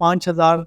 5,000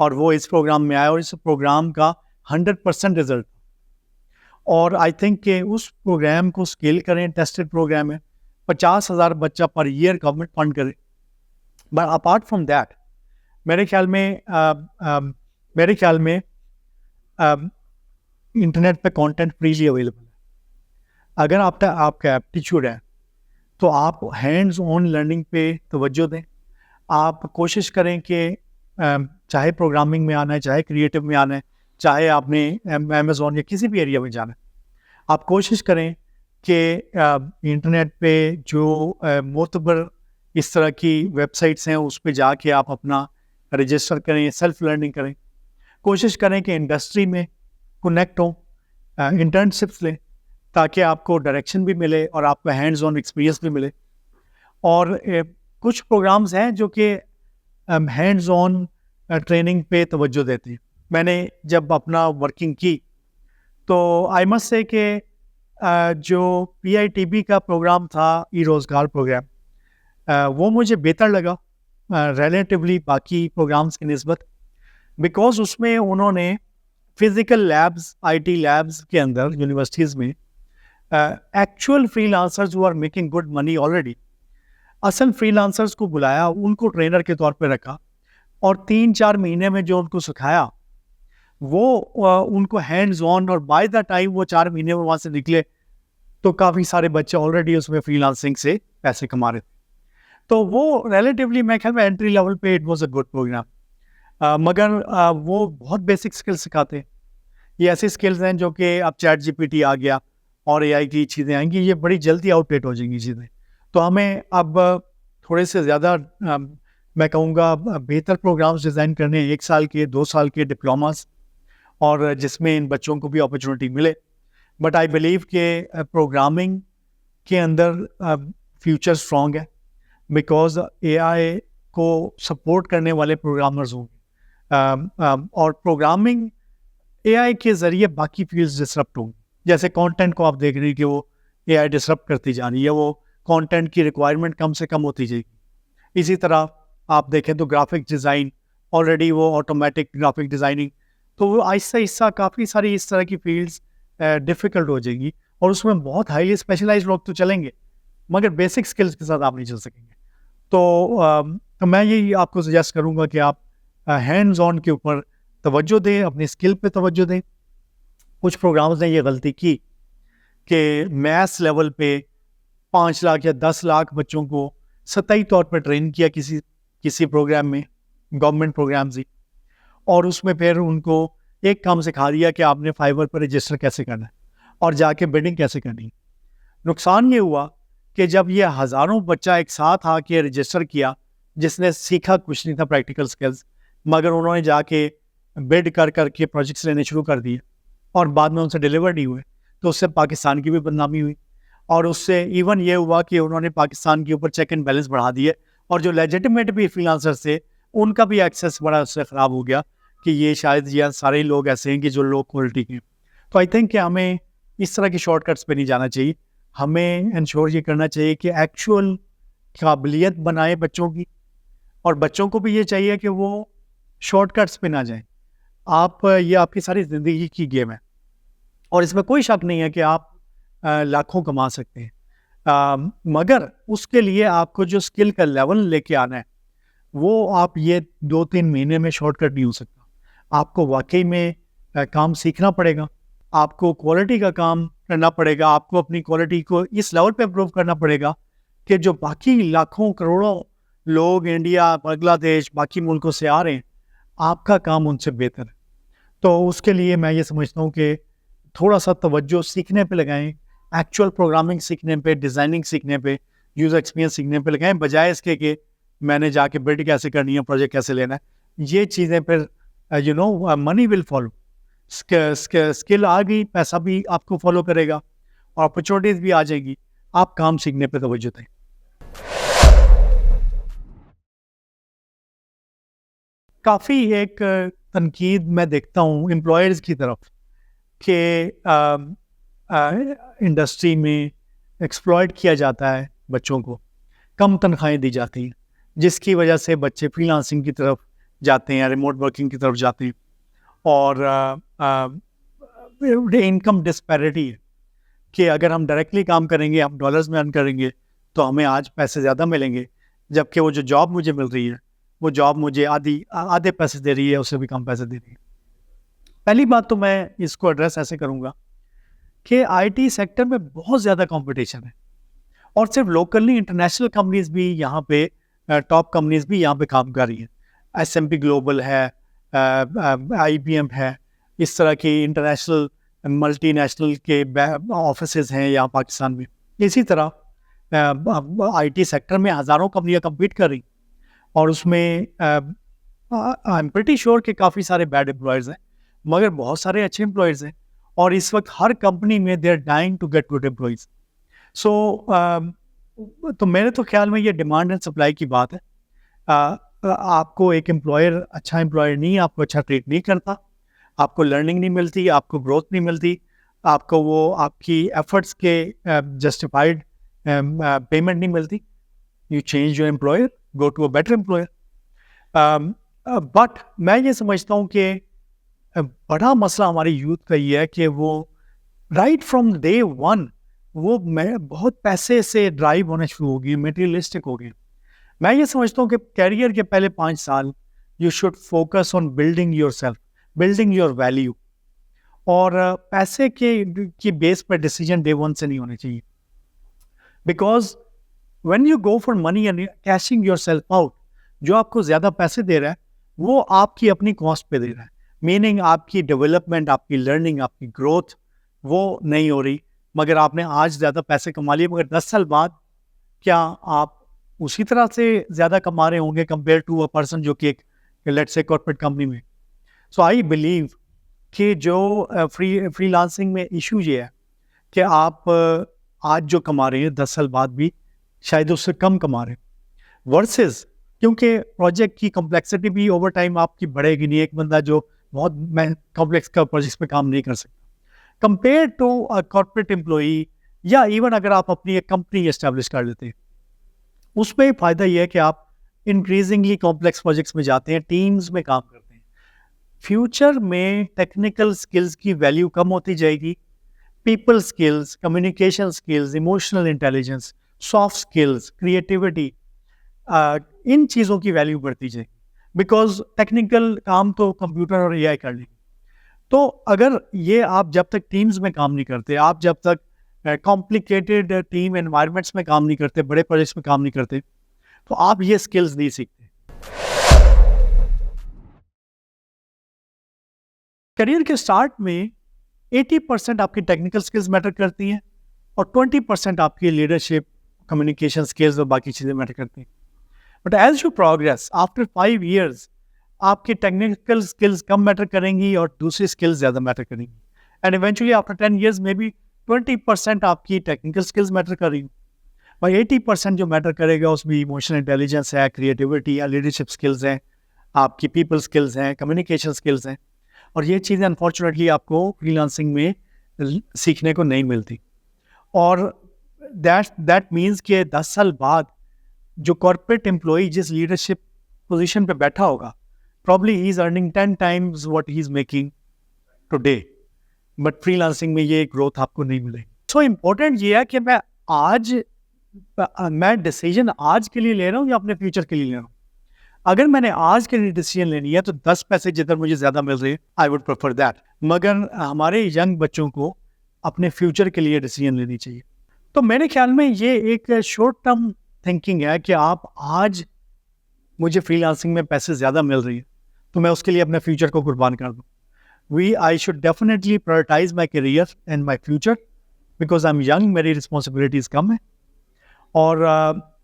اور وہ اس پروگرام میں آیا اور اس پروگرام کا 100% رزلٹ. اور آئی تھنک کہ اس پروگرام کو اسکیل کریں, ٹیسٹڈ پروگرام ہے, 50,000 بچہ پر ایئر گورنمنٹ فنڈ کرے. بٹ اپارٹ فرام دیٹ میرے خیال میں انٹرنیٹ پہ کانٹینٹ فریلی اویلیبل ہے. اگر آپ کا ایپٹیچیوڈ ہے تو آپ ہینڈز آن لرننگ پہ توجہ دیں. آپ کوشش کریں کہ چاہے پروگرامنگ میں آنا ہے, چاہے کریٹو میں آنا ہے, چاہے آپ نے امیزون یا کسی بھی ایریا میں جانا ہے, آپ کوشش کریں کہ انٹرنیٹ پہ جو معتبر اس طرح کی ویب سائٹس ہیں اس پہ جا کے آپ اپنا رجسٹر کریں, سیلف لرننگ کریں. کوشش کریں کہ انڈسٹری میں کنیکٹ ہوں, انٹرنشپس لیں تاکہ آپ کو ڈائریکشن بھی ملے اور آپ کو ہینڈز آن ایکسپیرینس بھی ملے. اور کچھ پروگرامز ہیں جو کہ ہینڈز آن ٹریننگ پہ توجہ دیتے ہیں. میں نے جب اپنا ورکنگ کی تو آئی مسٹ سے کہ جو PITB کا پروگرام تھا, ای روزگار پروگرام, وہ مجھے بہتر لگا ریلیٹیولی باقی پروگرامز کی نسبت, بیکاز اس میں انہوں نے فزیکل لیبز, IT لیبز کے اندر یونیورسٹیز میں actual freelancers who are making good money already, اصل فری لانسرز کو بلایا, ان کو ٹرینر کے طور پہ رکھا اور 3-4 مہینے میں جو ان کو سکھایا وہ ان کو ہینڈز آن, اور بائی دا ٹائم وہ 4 مہینے میں وہاں سے نکلے تو کافی سارے بچے آلریڈی اس میں فری لانسنگ سے پیسے کما رہے تھے. تو وہ ریلیٹیولی میں خیال میں انٹری لیول پہ it was a good programme, مگر وہ بہت بیسک اسکل سکھاتے ہیں. یہ ایسی اسکلز ہیں جو کہ اب چیٹ GPT آ گیا اور AI کی چیزیں آئیں گی, یہ بڑی جلدی آؤٹ ڈیٹ ہو جائیں گی چیزیں. تو ہمیں اب تھوڑے سے زیادہ میں کہوں گا بہتر پروگرامز ڈیزائن کرنے, 1 سال کے 2 سال کے ڈپلوماز, اور جس میں ان بچوں کو بھی اپرچونیٹی ملے. بٹ آئی بلیو کہ پروگرامنگ کے اندر فیوچر اسٹرانگ ہے, بیکاز AI کو سپورٹ کرنے والے پروگرامرز ہوں گے, اور پروگرامنگ AI کے ذریعے باقی فیلڈز ڈسرپٹ ہوں گی. جیسے کانٹینٹ کو آپ دیکھ رہی ہیں کہ وہ AI ڈسرپٹ کرتی جا رہی ہے, وہ کانٹینٹ کی ریکوائرمنٹ کم سے کم ہوتی جائے گی. اسی طرح آپ دیکھیں تو گرافک ڈیزائن, آلریڈی وہ آٹومیٹک گرافک ڈیزائننگ, تو وہ آہستہ آہستہ کافی ساری اس طرح کی فیلڈز ڈیفیکلٹ ہو جائیں گی, اور اس میں بہت ہائیلی اسپیشلائز لوگ تو چلیں گے مگر بیسک اسکلز کے ساتھ آپ نہیں چل سکیں گے. تو میں یہی آپ کو سجیسٹ کروں گا کہ آپ ہینڈز آن کے اوپر توجہ دیں, اپنی اسکل پہ توجہ دیں. کچھ پروگرامز نے یہ غلطی کی کہ میتھس لیول پہ 5 لاکھ یا 10 لاکھ بچوں کو سطحی طور پہ ٹرین کیا کسی پروگرام میں, گورنمنٹ پروگرامز ہی, اور اس میں پھر ان کو ایک کام سکھا دیا کہ آپ نے فائبر پر رجسٹر کیسے کرنا ہے اور جا کے بڈنگ کیسے کرنی ہے. نقصان یہ ہوا کہ جب یہ ہزاروں بچہ ایک ساتھ آ کے رجسٹر کیا, جس نے سیکھا کچھ نہیں تھا پریکٹیکل سکلز, مگر انہوں نے جا کے بڈ کر کے پروجیکٹس لینے شروع کر دیے اور بعد میں ان سے ڈیلیور نہیں ہوئے, تو اس سے پاکستان کی بھی بدنامی ہوئی. اور اس سے ایون یہ ہوا کہ انہوں نے پاکستان کے اوپر چیک اینڈ بیلنس بڑھا دیے, اور جو لیجیٹمیٹ بھی فری لانسرز تھے ان کا بھی ایکسیس بڑا اس سے خراب ہو گیا کہ یہ شاید یہ سارے لوگ ایسے ہیں کہ جو لو کوالٹی کے. تو آئی تھنک کہ ہمیں اس طرح کے شارٹ کٹس پہ نہیں جانا چاہیے, ہمیں انشور یہ کرنا چاہیے کہ ایکچوئل قابلیت بنائے بچوں کی, اور بچوں کو بھی یہ چاہیے کہ وہ شارٹ کٹس پہ نہ جائیں. یہ آپ کی ساری زندگی کی گیم ہے, اور اس میں کوئی شک نہیں ہے کہ آپ لاکھوں کما سکتے ہیں, مگر اس کے لیے آپ کو جو اسکل کا لیول لے کے آنا ہے وہ آپ یہ 2-3 مہینے میں شارٹ کٹ نہیں ہو سکتا. آپ کو واقعی میں کام سیکھنا پڑے گا, آپ کو کوالٹی کا کام کرنا پڑے گا, آپ کو اپنی کوالٹی کو اس لیول پہ امپروو کرنا پڑے گا کہ جو باقی لاکھوں کروڑوں لوگ انڈیا, بنگلہ دیش, باقی ملکوں سے آ رہے ہیں, آپ کا کام ان سے بہتر ہے. تو اس کے لیے میں یہ سمجھتا ہوں کہ تھوڑا سا توجہ سیکھنے پہ لگائیں, ایکچوئل پروگرامنگ سیکھنے پہ, ڈیزائننگ سیکھنے پہ, یوزر ایکسپیرینس سیکھنے پہ لگائیں, بجائے اس کے کہ میں نے جا کے بلڈ کیسے کرنی ہے, پروجیکٹ کیسے لینا ہے. یہ چیزیں پھر منی ول فالو, اسکل آ گئی, پیسہ بھی آپ کو فالو کرے گا, اور اپرچونیٹیز بھی آ جائیں گی. آپ کام سیکھنے پہ توجہ دیں. کافی ایک تنقید میں دیکھتا ہوں امپلائرز کی طرف کہ انڈسٹری میں ایکسپلائٹ کیا جاتا ہے بچوں کو, کم تنخواہیں دی جاتی ہیں, جس کی وجہ سے بچے فری لانسنگ کی طرف جاتے ہیں, ریموٹ ورکنگ کی طرف جاتے ہیں, اور انکم ڈسپیرٹی ہے کہ اگر ہم ڈائریکٹلی کام کریں گے, ہم ڈالرز میں ارن کریں گے تو ہمیں آج پیسے زیادہ ملیں گے, جبکہ وہ جو جاب مجھے مل رہی ہے وہ جاب مجھے آدھے پیسے دے رہی ہے, اس سے بھی کم پیسے دے رہی ہے. پہلی بات تو میں اس کو ایڈریس ایسے کروں گا کہ آئی ٹی سیکٹر میں بہت زیادہ کمپٹیشن ہے, اور صرف لوکلی, انٹرنیشنل کمپنیز بھی یہاں پہ, ٹاپ کمپنیز بھی یہاں پہ کام کر رہی ہیں. ایس ایم پی گلوبل ہے, آئی بی ایم ہے, اس طرح کی انٹرنیشنل ملٹی نیشنل کے آفیسز ہیں یہاں پاکستان میں. اسی طرح آئی ٹی سیکٹر میں ہزاروں کمپنیاں کمپیٹ کر رہی, اور اس میں آئی ایم پریٹی شیور کہ کافی سارے بیڈ امپلائرز ہیں, مگر بہت سارے اچھے امپلائرز ہیں, اور اس وقت ہر کمپنی میں they are dying to get good employees. So تو میرے تو خیال میں یہ ڈیمانڈ اینڈ سپلائی کی بات ہے. آپ کو ایک امپلائر اچھا امپلائر نہیں, آپ کو اچھا ٹریٹ نہیں کرتا, آپ کو لرننگ نہیں ملتی, آپ کو گروتھ نہیں ملتی, آپ کو وہ آپ کی ایفرٹس کے جسٹیفائڈ پیمنٹ نہیں ملتی, you change your employer, go to a better employer. But میں یہ سمجھتا ہوں کہ بڑا مسئلہ ہماری یوتھ کا یہ ہے کہ وہ رائٹ فرام ڈے ون وہ بہت پیسے سے ڈرائیو ہونا شروع ہو گئی, میٹیریلسٹک ہو گئی. میں یہ سمجھتا ہوں کہ کیریئر کے پہلے 5 سال you should focus on building your self, building your value, اور پیسے کی بیس پر ڈیسیجن ڈے ون سے نہیں ہونے چاہیے. Because when you go for money and caching your self out, جو آپ کو زیادہ پیسے دے رہا ہے وہ آپ کی اپنی کاسٹ پہ دے رہا ہے, میننگ آپ کی ڈیولپمنٹ, آپ کی لرننگ, آپ کی گروتھ وہ نہیں ہو رہی. مگر آپ نے آج زیادہ پیسے کما لیے, مگر 10 سال بعد کیا آپ اسی طرح سے زیادہ کما رہے ہوں گے کمپیئر ٹو اے پرسن جو کہ ایک لیٹس سے کارپوریٹ کمپنی میں. سو آئی بلیو کہ جو فری لانسنگ میں ایشو یہ ہے کہ آپ آج جو کما رہے ہیں 10 سال بعد بھی شاید اس سے کم کما رہے ہیں, ورسز کیونکہ پروجیکٹ کی کمپلیکسٹی بھی اوور ٹائم آپ کی بڑھے گی نہیں. ایک بندہ جو بہت کمپلیکس کا پروجیکٹس پہ کام نہیں کر سکتا کمپیئر ٹو کارپوریٹ امپلائی, یا ایون اگر آپ اپنی ایک کمپنی اسٹیبلش کر لیتے ہیں, اس میں فائدہ یہ ہے کہ آپ انکریزنگلی کمپلیکس پروجیکٹس میں جاتے ہیں, ٹیمز میں کام کرتے ہیں. فیوچر میں ٹیکنیکل سکلز کی ویلیو کم ہوتی جائے گی, people skills, communication skills, emotional intelligence, soft skills, creativity, ان چیزوں کی ویلیو بڑھتی جائے گی, بیکاز ٹیکنیکل کام تو کمپیوٹر اور اے آئی کر لے گی. تو اگر یہ آپ جب تک ٹیمز میں کام نہیں کرتے, آپ جب تک کمپلیکیٹڈ ٹیم انوائرمنٹس میں کام نہیں کرتے, بڑے پروجیکٹس میں کام نہیں کرتے, تو آپ یہ سکلز نہیں سیکھتے. کریئر کے سٹارٹ میں 80% آپ کی ٹیکنیکل سکلز میٹر کرتی ہیں, اور 20% آپ کی لیڈرشپ, کمیونیکیشن سکلز اور باقی چیزیں میٹر کرتی ہیں. But as you progress after 5 years آپ کی ٹیکنیکل سکلز کم میٹر کریں گی اور دوسری سکلز زیادہ میٹر کریں گی, اینڈ ایونچولی آفٹر 10 years میں بھی 20% آپ کی ٹیکنیکل سکلز میٹر کر رہی ہوں, اور 80% جو میٹر کرے گا اس میں ایموشنل انٹیلیجنس ہے, کریٹیوٹی یا لیڈرشپ سکلز ہیں, آپ کی پیپل سکلز ہیں, کمیونیکیشن سکلز ہیں. اور یہ چیزیں انفارچونیٹلی آپ کو فری لانسنگ میں سیکھنے کو نہیں ملتی. اور دیٹ مینس کہ 10 سال بعد جو کارپوریٹ امپلائی جس لیڈرشپ پوزیشن پہ بیٹھا ہوگا, probably he is earning 10 times what he is making today, but free lancing میں یہ گروتھ آپ کو نہیں ملے. سو امپورٹنٹ یہ ہے کہ میں ڈیسیجن آج کے لیے لے رہا ہوں یا اپنے فیوچر کے لیے لے رہا ہوں. اگر میں نے آج کے لیے ڈیسیجن لینی ہے تو 10 پیسے جدھر مجھے زیادہ مل رہے ہیں آئی وڈ پریفر دیٹ. مگر ہمارے ینگ بچوں کو اپنے فیوچر کے لیے ڈیسیجن لینی چاہیے. تو میرے خیال میں یہ ایک شارٹ ٹرم تھنکنگ ہے کہ آپ آج مجھے فری لانسنگ میں پیسے زیادہ مل رہی ہیں تو میں اس کے لیے اپنے فیوچر کو قربان کر دوں. I should definitely prioritize my career and my future because I am young, میری رسپانسبلٹیز کم ہیں. اور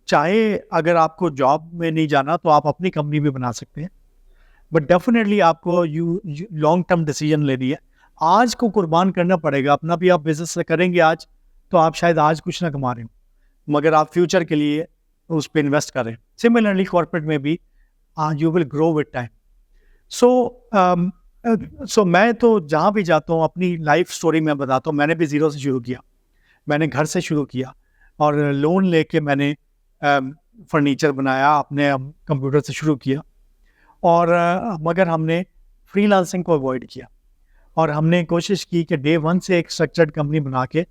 چاہے اگر آپ کو جاب میں نہیں جانا تو آپ اپنی کمپنی بھی بنا سکتے ہیں, بٹ ڈیفینیٹلی آپ کو لانگ ٹرم ڈیسیجن لینی ہے. آج کو قربان کرنا پڑے گا, اپنا بھی آپ بزنس سے کریں گے آج تو آپ شاید آج کچھ نہ کما رہے ہوں, مگر آپ فیوچر کے لیے اس پہ انویسٹ کریں. سملرلی کارپوریٹ میں بھی you will grow with time. So میں تو جہاں بھی جاتا ہوں اپنی لائف سٹوری میں بتاتا ہوں. میں نے بھی زیرو سے شروع کیا, میں نے گھر سے شروع کیا اور لون لے کے میں نے فرنیچر بنایا, اپنے کمپیوٹر سے شروع کیا. اور مگر ہم نے فری لانسنگ کو اوائڈ کیا اور ہم نے کوشش کی کہ ڈے ون سے ایک اسٹرکچرڈ کمپنی بنا کے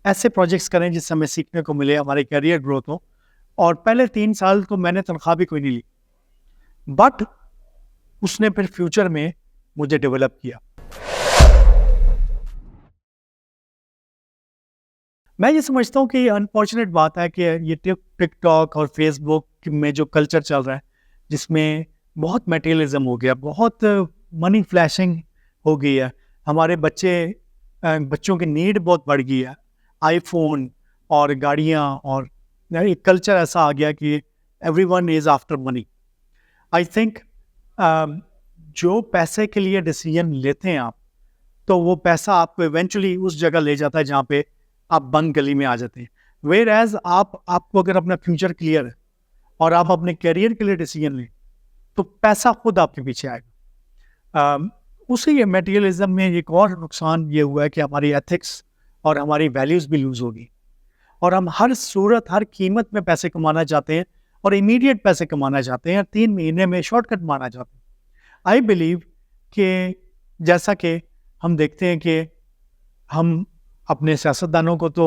ایسے پروجیکٹس کریں جس سے ہمیں سیکھنے کو ملے, ہمارے کیریئر گروتھ ہو. اور پہلے 3 سال تو میں نے تنخواہ بھی کوئی نہیں لی, بٹ اس نے پھر فیوچر میں مجھے ڈیولپ کیا. میں یہ سمجھتا ہوں کہ یہ انفارچونیٹ بات ہے کہ یہ ٹک ٹاک اور فیس بک میں جو کلچر چل رہا ہے, جس میں بہت میٹیریلزم ہو گیا, بہت منی فلیشنگ ہو گئی ہے, ہمارے بچوں کی نیڈ بہت بڑھ گئی ہے, آئی فون اور گاڑیاں, اور ایک کلچر ایسا آ گیا کہ every one is after money. I think جو پیسے کے لیے ڈیسیجن لیتے ہیں آپ, تو وہ پیسہ آپ کو ایونچولی اس جگہ لے جاتا ہے جہاں پہ آپ بند گلی میں آ جاتے ہیں. ویئر ایز آپ کو اگر اپنا فیوچر کلیئر ہے اور آپ اپنے کیریئر کے لیے ڈیسیجن لیں, تو پیسہ خود آپ کے پیچھے آئے گا. اسی میٹیریلزم میں ایک اور نقصان یہ ہوا ہے کہ ہماری ایتھکس اور ہماری ویلیوز بھی لوز ہوگی, اور ہم ہر صورت ہر قیمت میں پیسے کمانا چاہتے ہیں, اور امیڈیٹ پیسے کمانا چاہتے ہیں, 3 مہینے میں شارٹ کٹ مارنا چاہتے ہیں. آئی بلیو کہ جیسا کہ ہم دیکھتے ہیں کہ ہم اپنے سیاستدانوں کو تو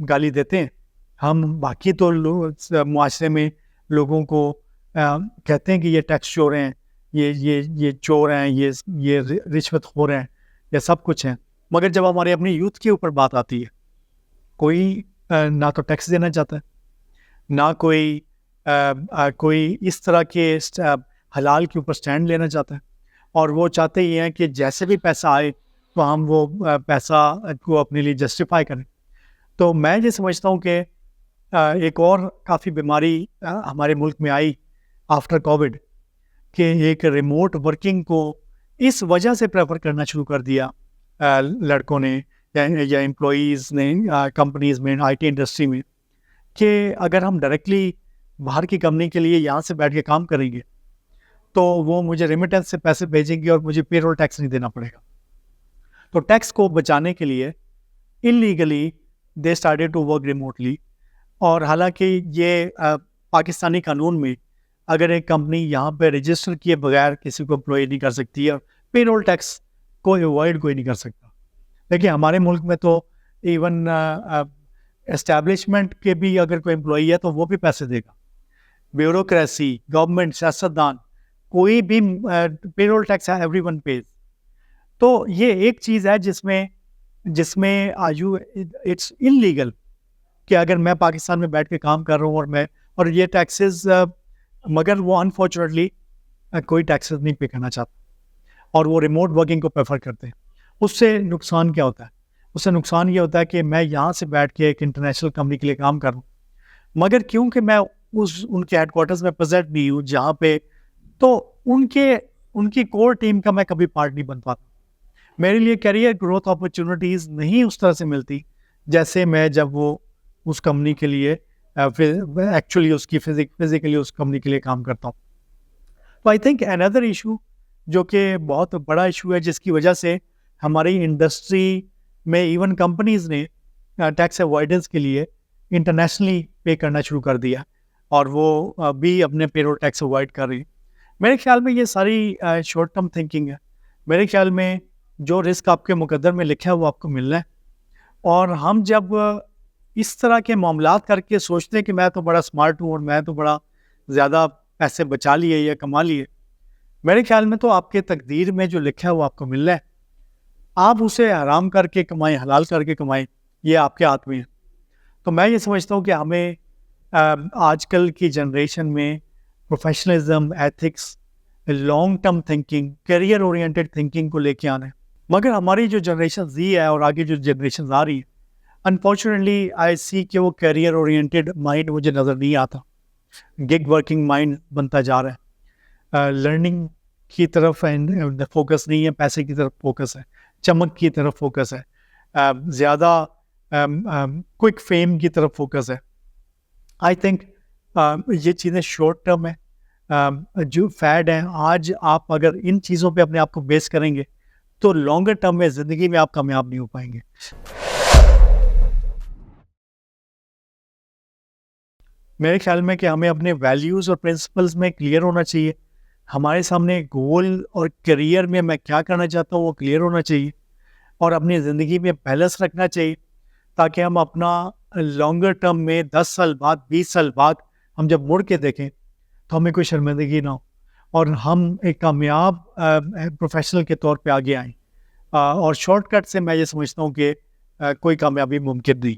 گالی دیتے ہیں, ہم باقی تو معاشرے میں لوگوں کو کہتے ہیں کہ یہ ٹیکس چور ہیں, یہ چور ہیں, یہ رشوت خور ہیں, یہ سب کچھ ہیں. مگر جب ہمارے اپنی یوتھ کے اوپر بات آتی ہے, کوئی نہ تو ٹیکس دینا چاہتا ہے, نہ کوئی اس طرح کے حلال کے اوپر سٹینڈ لینا چاہتا ہے, اور وہ چاہتے ہی ہیں کہ جیسے بھی پیسہ آئے تو ہم وہ پیسہ کو اپنے لیے جسٹیفائی کریں. تو میں یہ سمجھتا ہوں کہ ایک اور کافی بیماری ہمارے ملک میں آئی آفٹر کووڈ, کہ ایک ریموٹ ورکنگ کو اس وجہ سے پریفر کرنا شروع کر دیا لڑکوں نے یا امپلائیز نے کمپنیز میں, آئی ٹی انڈسٹری میں, کہ اگر ہم ڈائریکٹلی باہر کی کمپنی کے لیے یہاں سے بیٹھ کے کام کریں گے تو وہ مجھے ریمیٹنس سے پیسے بھیجیں گے اور مجھے پے رول ٹیکس نہیں دینا پڑے گا. تو ٹیکس کو بچانے کے لیے illegally they started to work remotely. اور حالانکہ یہ پاکستانی قانون میں اگر ایک کمپنی یہاں پہ رجسٹر کیے بغیر کسی کو امپلائی نہیں کر سکتی, اور پے رول ٹیکس کو اوائڈ کوئی نہیں کر سکتا. لیکن ہمارے ملک میں تو ایون اسٹیبلشمنٹ کے بھی اگر کوئی امپلائی ہے تو وہ بھی پیسے دے گا. بیوروکریسی, گورنمنٹ, سیاستدان, کوئی بھی پے رول ٹیکس ہے, ایوری ون پیز. تو یہ ایک چیز ہے جس میں اٹس انلیگل کہ اگر میں پاکستان میں بیٹھ کے کام کر رہا ہوں اور یہ ٹیکسز, مگر وہ انفارچونیٹلی کوئی ٹیکسز نہیں پے کرنا چاہتا اور وہ ریموٹ ورکنگ کو پریفر کرتے ہیں. اس سے نقصان کیا ہوتا ہے؟ اس سے نقصان یہ ہوتا ہے کہ میں یہاں سے بیٹھ کے ایک انٹرنیشنل کمپنی کے لیے کام کر رہا ہوں, مگر کیونکہ میں ان کے ہیڈ کوارٹرز میں پریزنٹ نہیں ہوں جہاں پہ, تو ان کی کور ٹیم کا میں کبھی پارٹ نہیں بن پاتا. میرے لیے کیریئر گروتھ اپرچونیٹیز نہیں اس طرح سے ملتی جیسے میں جب وہ اس کمپنی کے لیے ایکچولی اس کی فزیکلی اس کمپنی کے لیے کام کرتا ہوں. تو آئی تھنک اندر ایشو جو کہ بہت بڑا ایشو ہے, جس کی وجہ سے ہماری انڈسٹری میں ایون کمپنیز نے ٹیکس اوائڈنس کے لیے انٹرنیشنلی پے کرنا شروع کر دیا, اور وہ بھی اپنے پے رول ٹیکس اوائڈ کر رہی. میرے خیال میں یہ ساری شارٹ ٹرم تھنکنگ ہے. میرے خیال میں جو رسک آپ کے مقدر میں لکھا ہے وہ آپ کو ملنا ہے, اور ہم جب اس طرح کے معاملات کر کے سوچتے ہیں کہ میں تو بڑا اسمارٹ ہوں اور میں تو بڑا زیادہ پیسے بچا لیے یا کما لیے, میرے خیال میں تو آپ کے تقدیر میں جو لکھا ہے وہ آپ کو ملنا ہے. آپ اسے حرام کر کے کمائیں, حلال کر کے کمائیں, یہ آپ کے ہاتھ میں ہے. تو میں یہ سمجھتا ہوں کہ ہمیں آج کل کی جنریشن میں professionalism, ethics, long term thinking, career oriented thinking کو لے کے آنا ہے. مگر ہماری جو جنریشن زی ہے اور آگے جو جنریشن آ رہی ہے, انفارچونیٹلی آئی سی کہ وہ کیریئر اورینٹیڈ مائنڈ مجھے نظر نہیں آتا. گگ ورکنگ مائنڈ بنتا جا رہا ہے, لرننگ کی طرف فوکس نہیں ہے, پیسے کی طرف فوکس ہے, چمک کی طرف فوکس ہے, زیادہ کوئک فیم کی طرف فوکس ہے. آئی تھنک یہ چیزیں شارٹ ٹرم ہیں, جو فیڈ ہیں. آج آپ اگر ان چیزوں پہ اپنے آپ کو بیس کریں گے تو لانگر ٹرم میں زندگی میں آپ کامیاب نہیں ہو پائیں گے. میرے خیال میں کہ ہمیں اپنے ویلیوز اور پرنسپلز میں کلیئر ہونا چاہیے. ہمارے سامنے گول اور کیریئر میں میں کیا کرنا چاہتا ہوں وہ کلیئر ہونا چاہیے، اور اپنی زندگی میں بیلنس رکھنا چاہیے، تاکہ ہم اپنا لانگر ٹرم میں 10 سال بعد 20 سال بعد ہم جب مڑ کے دیکھیں تو ہمیں کوئی شرمندگی نہ ہو، اور ہم ایک کامیاب پروفیشنل کے طور پہ آگے آئیں، اور شارٹ کٹ سے میں یہ سمجھتا ہوں کہ کوئی کامیابی ممکن نہیں۔